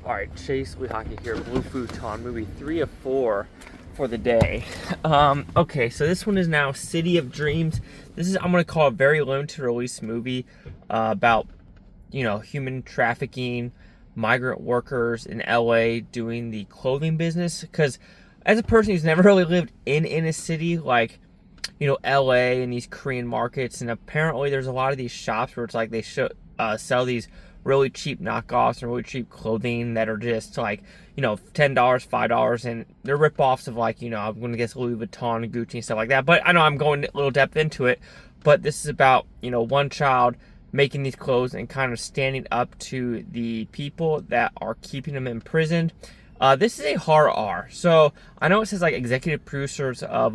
Alright, Chase Lehocky here, Blue Futon, movie 3 of 4 for the day. Okay, so this one is now City of Dreams. This is, I'm going to call a very limited release movie about, human trafficking, migrant workers in LA doing the clothing business. Because as a person who's never really lived in a city like, LA and these Korean markets, and apparently there's a lot of these shops where it's like they sell these really cheap knockoffs and really cheap clothing that are just like, $10, $5, and they're ripoffs of like, I'm going to guess Louis Vuitton and Gucci and stuff like that. But I know I'm going a little depth into it. But this is about, one child making these clothes and kind of standing up to the people that are keeping them imprisoned. This is a horror R. So I know it says like executive producers of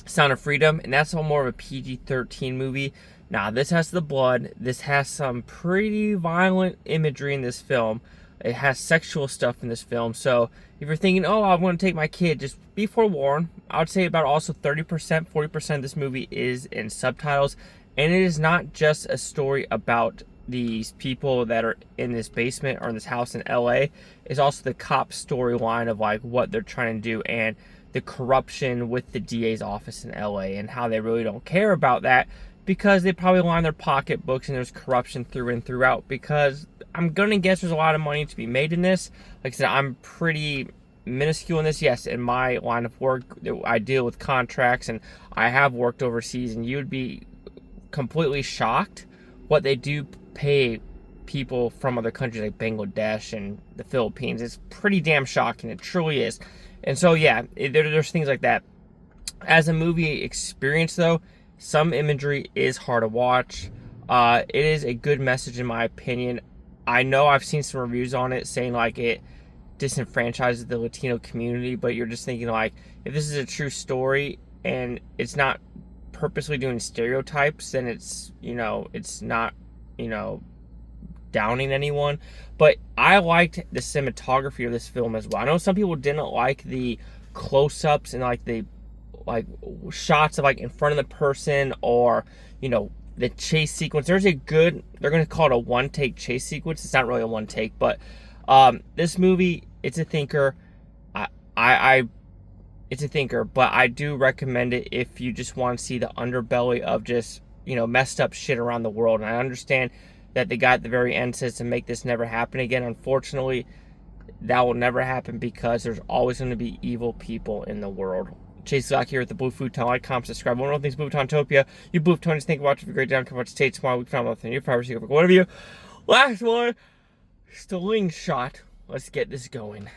Sound of Freedom, and that's more of a PG-13 movie. Now, this has the blood. This has some pretty violent imagery in this film. It has sexual stuff in this film. So if you're thinking, oh, I want to take my kid, just be forewarned. I would say about also 30%, 40% of this movie is in subtitles. And it is not just a story about these people that are in this basement or in this house in LA. It's also the cop storyline of like what they're trying to do and the corruption with the DA's office in LA and how they really don't care about that, because they probably line their pocketbooks and there's corruption through and throughout. Because I'm gonna guess there's a lot of money to be made in this. Like I said, I'm pretty minuscule in this. Yes, in my line of work, I deal with contracts and I have worked overseas, and you'd be completely shocked what they do pay people from other countries like Bangladesh and the Philippines. It's pretty damn shocking. It truly is. And so, yeah, there's things like that. As a movie experience, though, some imagery is hard to watch. It is a good message, in my opinion. I know I've seen some reviews on it saying, like, it disenfranchises the Latino community, but you're just thinking, like, if this is a true story and it's not purposely doing stereotypes, then it's, it's not, downing anyone. But I liked the cinematography of this film as well. I know some people didn't like the close-ups and like the shots of like in front of the person, or the chase sequence. There's a good, they're going to call it a one-take chase sequence. It's not really a one take, but this movie, it's a thinker. It's a thinker, but I do recommend it if you just want to see the underbelly of just messed up shit around the world. And I understand that the guy at the very end says to make this never happen again. Unfortunately, that will never happen, because there's always going to be evil people in the world. Chase Lock here at the Blue Futon. Like, comment, subscribe. One of things, Blue Futontopia. You Blue Futonians, think about it. Have a great day. Come watch State tomorrow. We found nothing. You're probably whatever you. Last one, Sling shot. Let's get this going.